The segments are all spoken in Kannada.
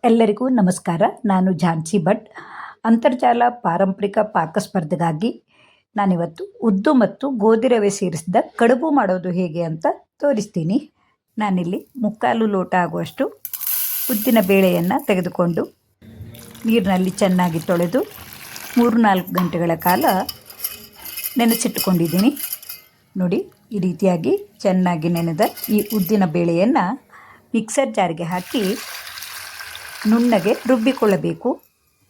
ಎಲ್ಲರಿಗೂ ನಮಸ್ಕಾರ. ನಾನು ಝಾನ್ಸಿ ಭಟ್. ಅಂತರ್ಜಾಲ ಪಾರಂಪರಿಕ ಪಾಕ ಸ್ಪರ್ಧೆಗಾಗಿ ನಾನಿವತ್ತು ಉದ್ದು ಮತ್ತು ಗೋಧಿ ರವೆ ಸೇರಿಸಿದ ಕಡುಬು ಮಾಡೋದು ಹೇಗೆ ಅಂತ ತೋರಿಸ್ತೀನಿ. ನಾನಿಲ್ಲಿ 3/4 ಲೋಟ ಆಗುವಷ್ಟು ಉದ್ದಿನ ಬೇಳೆಯನ್ನು ತೆಗೆದುಕೊಂಡು ನೀರಿನಲ್ಲಿ ಚೆನ್ನಾಗಿ ತೊಳೆದು 3-4 ಗಂಟೆಗಳ ಕಾಲ ನೆನೆಸಿಟ್ಟುಕೊಂಡಿದ್ದೀನಿ. ನೋಡಿ, ಈ ರೀತಿಯಾಗಿ ಚೆನ್ನಾಗಿ ನೆನೆದ ಈ ಉದ್ದಿನ ಬೇಳೆಯನ್ನು ಮಿಕ್ಸರ್ ಜಾರಿಗೆ ಹಾಕಿ ನುಣ್ಣಗೆ ರುಬ್ಬಿಕೊಳ್ಳಬೇಕು.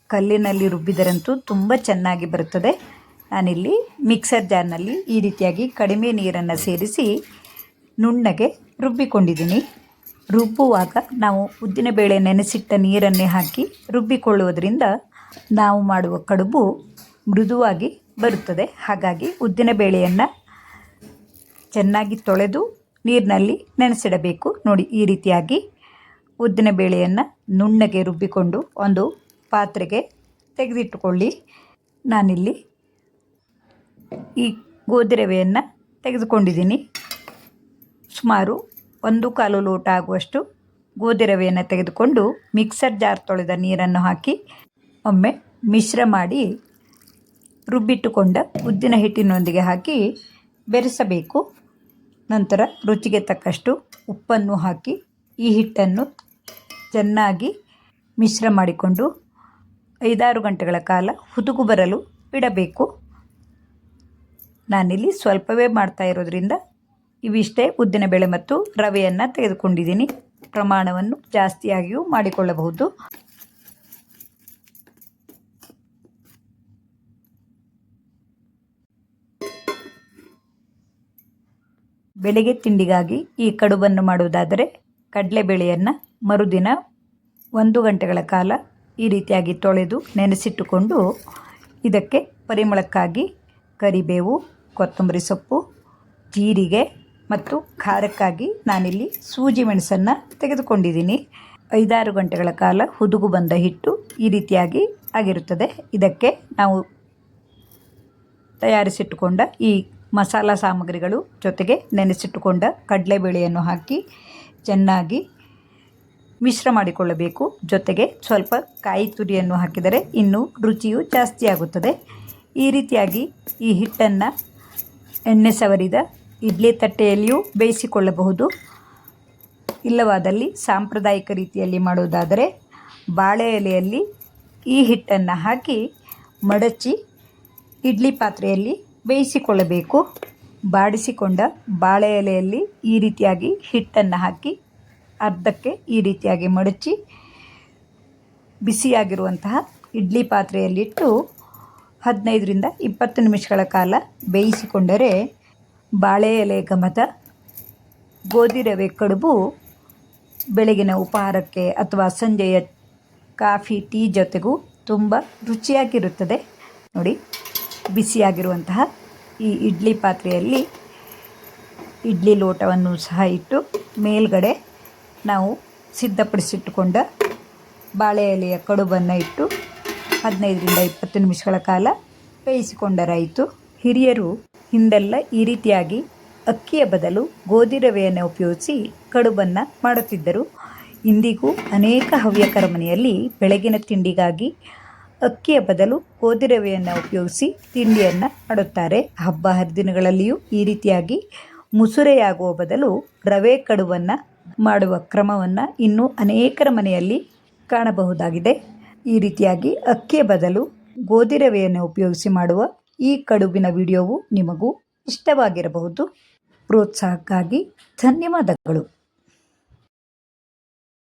ಕಲ್ಲಿನಲ್ಲಿ ರುಬ್ಬಿದರಂತೂ ತುಂಬ ಚೆನ್ನಾಗಿ ಬರುತ್ತದೆ. ನಾನಿಲ್ಲಿ ಮಿಕ್ಸರ್ ಜಾರ್ನಲ್ಲಿ ಈ ರೀತಿಯಾಗಿ ಕಡಿಮೆ ನೀರನ್ನು ಸೇರಿಸಿ ನುಣ್ಣಗೆ ರುಬ್ಬಿಕೊಂಡಿದ್ದೀನಿ. ರುಬ್ಬುವಾಗ ನಾವು ಉದ್ದಿನಬೇಳೆ ನೆನೆಸಿಟ್ಟ ನೀರನ್ನೇ ಹಾಕಿ ರುಬ್ಬಿಕೊಳ್ಳುವುದರಿಂದ ನಾವು ಮಾಡುವ ಕಡುಬು ಮೃದುವಾಗಿ ಬರುತ್ತದೆ. ಹಾಗಾಗಿ ಉದ್ದಿನಬೇಳೆಯನ್ನು ಚೆನ್ನಾಗಿ ತೊಳೆದು ನೀರಿನಲ್ಲಿ ನೆನೆಸಿಡಬೇಕು. ನೋಡಿ, ಈ ರೀತಿಯಾಗಿ ಉದ್ದಿನಬೇಳೆಯನ್ನು ನುಣ್ಣಗೆ ರುಬ್ಬಿಕೊಂಡು ಒಂದು ಪಾತ್ರೆಗೆ ತೆಗೆದಿಟ್ಟುಕೊಳ್ಳಿ. ನಾನಿಲ್ಲಿ ಈ ಗೋಧಿ ರವೆಯನ್ನು ತೆಗೆದುಕೊಂಡಿದ್ದೀನಿ. ಸುಮಾರು 1/4 ಲೋಟ ಆಗುವಷ್ಟು ಗೋಧಿ ರವೆಯನ್ನು ತೆಗೆದುಕೊಂಡು ಮಿಕ್ಸರ್ ಜಾರ್ ತೊಳೆದ ನೀರನ್ನು ಹಾಕಿ ಒಮ್ಮೆ ಮಿಶ್ರ ಮಾಡಿ ರುಬ್ಬಿಟ್ಟುಕೊಂಡ ಉದ್ದಿನ ಹಿಟ್ಟಿನೊಂದಿಗೆ ಹಾಕಿ ಬೆರೆಸಬೇಕು. ನಂತರ ರುಚಿಗೆ ತಕ್ಕಷ್ಟು ಉಪ್ಪನ್ನು ಹಾಕಿ ಈ ಹಿಟ್ಟನ್ನು ಚೆನ್ನಾಗಿ ಮಿಶ್ರ ಮಾಡಿಕೊಂಡು 5-6 ಗಂಟೆಗಳ ಕಾಲ ಹುದುಗು ಬರಲು ಬಿಡಬೇಕು. ನಾನಿಲ್ಲಿ ಸ್ವಲ್ಪವೇ ಮಾಡ್ತಾ ಇರೋದ್ರಿಂದ ಇವಿಷ್ಟೇ ಉದ್ದಿನಬೇಳೆ ಮತ್ತು ರವೆಯನ್ನು ತೆಗೆದುಕೊಂಡಿದ್ದೀನಿ. ಪ್ರಮಾಣವನ್ನು ಜಾಸ್ತಿಯಾಗಿಯೂ ಮಾಡಿಕೊಳ್ಳಬಹುದು. ಬೆಳಗ್ಗೆ ತಿಂಡಿಗಾಗಿ ಈ ಕಡುಬನ್ನು ಮಾಡುವುದಾದರೆ ಕಡಲೆಬೇಳೆಯನ್ನು ಮರುದಿನ 1 ಗಂಟೆಗಳ ಕಾಲ ಈ ರೀತಿಯಾಗಿ ತೊಳೆದು ನೆನೆಸಿಟ್ಟುಕೊಂಡು ಇದಕ್ಕೆ ಪರಿಮಳಕ್ಕಾಗಿ ಕರಿಬೇವು, ಕೊತ್ತಂಬರಿ ಸೊಪ್ಪು, ಜೀರಿಗೆ ಮತ್ತು ಖಾರಕ್ಕಾಗಿ ನಾನಿಲ್ಲಿ ಸೂಜಿ ಮೆಣಸನ್ನು ತೆಗೆದುಕೊಂಡಿದ್ದೀನಿ. 5-6 ಗಂಟೆಗಳ ಕಾಲ ಹುದುಗು ಬಂದ ಹಿಟ್ಟು ಈ ರೀತಿಯಾಗಿ ಆಗಿರುತ್ತದೆ. ಇದಕ್ಕೆ ನಾವು ತಯಾರಿಸಿಟ್ಟುಕೊಂಡ ಈ ಮಸಾಲ ಸಾಮಗ್ರಿಗಳು ಜೊತೆಗೆ ನೆನೆಸಿಟ್ಟುಕೊಂಡ ಕಡಲೆಬೇಳೆಯನ್ನು ಹಾಕಿ ಚೆನ್ನಾಗಿ ಮಿಶ್ರ ಮಾಡಿಕೊಳ್ಳಬೇಕು. ಜೊತೆಗೆ ಸ್ವಲ್ಪ ಕಾಯಿ ತುರಿಯನ್ನು ಹಾಕಿದರೆ ಇನ್ನೂ ರುಚಿಯು ಜಾಸ್ತಿ ಆಗುತ್ತದೆ. ಈ ರೀತಿಯಾಗಿ ಈ ಹಿಟ್ಟನ್ನು ಎಣ್ಣೆ ಸವರಿದ ಇಡ್ಲಿ ತಟ್ಟೆಯಲ್ಲಿಯೂ ಬೇಯಿಸಿಕೊಳ್ಳಬಹುದು. ಇಲ್ಲವಾದಲ್ಲಿ ಸಾಂಪ್ರದಾಯಿಕ ರೀತಿಯಲ್ಲಿ ಮಾಡುವುದಾದರೆ ಬಾಳೆ ಎಲೆಯಲ್ಲಿ ಈ ಹಿಟ್ಟನ್ನು ಹಾಕಿ ಮಡಚಿ ಇಡ್ಲಿ ಪಾತ್ರೆಯಲ್ಲಿ ಬೇಯಿಸಿಕೊಳ್ಳಬೇಕು. ಬಾಡಿಸಿಕೊಂಡ ಬಾಳೆ ಎಲೆಯಲ್ಲಿ ಈ ರೀತಿಯಾಗಿ ಹಿಟ್ಟನ್ನು ಹಾಕಿ ಅರ್ಧಕ್ಕೆ ಈ ರೀತಿಯಾಗಿ ಮಡಚಿ ಬಿಸಿಯಾಗಿರುವಂತಹ ಇಡ್ಲಿ ಪಾತ್ರೆಯಲ್ಲಿಟ್ಟು 15-20 ನಿಮಿಷಗಳ ಕಾಲ ಬೇಯಿಸಿಕೊಂಡರೆ ಬಾಳೆ ಎಲೆ ಘಮದ ಗೋಧಿ ರವೆ ಕಡುಬು ಬೆಳಗಿನ ಉಪಹಾರಕ್ಕೆ ಅಥವಾ ಸಂಜೆಯ ಕಾಫಿ ಟೀ ಜೊತೆಗೂ ತುಂಬ ರುಚಿಯಾಗಿರುತ್ತದೆ. ನೋಡಿ, ಬಿಸಿಯಾಗಿರುವಂತಹ ಈ ಇಡ್ಲಿ ಪಾತ್ರೆಯಲ್ಲಿ ಇಡ್ಲಿ ಲೋಟವನ್ನು ಸಹ ಇಟ್ಟು ಮೇಲ್ಗಡೆ ನಾವು ಸಿದ್ಧಪಡಿಸಿಟ್ಟುಕೊಂಡ ಬಾಳೆ ಎಲೆಯ ಕಡುಬನ್ನು ಇಟ್ಟು 15-20 ನಿಮಿಷಗಳ ಕಾಲ ಬೇಯಿಸಿಕೊಂಡರಾಯಿತು. ಹಿರಿಯರು ಹಿಂದೆಲ್ಲ ಈ ರೀತಿಯಾಗಿ ಅಕ್ಕಿಯ ಬದಲು ಗೋಧಿ ರವೆಯನ್ನು ಉಪಯೋಗಿಸಿ ಕಡುಬನ್ನು ಮಾಡುತ್ತಿದ್ದರು. ಇಂದಿಗೂ ಅನೇಕ ಹವ್ಯಕರ ಮನೆಯಲ್ಲಿ ಬೆಳಗಿನ ತಿಂಡಿಗಾಗಿ ಅಕ್ಕಿಯ ಬದಲು ಗೋಧಿ ರವೆಯನ್ನು ಉಪಯೋಗಿಸಿ ತಿಂಡಿಯನ್ನು ಮಾಡುತ್ತಾರೆ. ಹಬ್ಬ ಹರಿದಿನಗಳಲ್ಲಿಯೂ ಈ ರೀತಿಯಾಗಿ ಮುಸುರೆಯಾಗುವ ಬದಲು ರವೆ ಕಡುಬನ್ನು ಮಾಡುವ ಕ್ರಮವನ್ನು ಇನ್ನೂ ಅನೇಕರ ಮನೆಯಲ್ಲಿ ಕಾಣಬಹುದಾಗಿದೆ. ಈ ರೀತಿಯಾಗಿ ಅಕ್ಕಿಯ ಬದಲು ಗೋಧಿ ರವೆಯನ್ನು ಉಪಯೋಗಿಸಿ ಮಾಡುವ ಈ ಕಡುಬಿನ ವಿಡಿಯೋವು ನಿಮಗೂ ಇಷ್ಟವಾಗಿರಬಹುದು. ಪ್ರೋತ್ಸಾಹಕ್ಕಾಗಿ ಧನ್ಯವಾದಗಳು.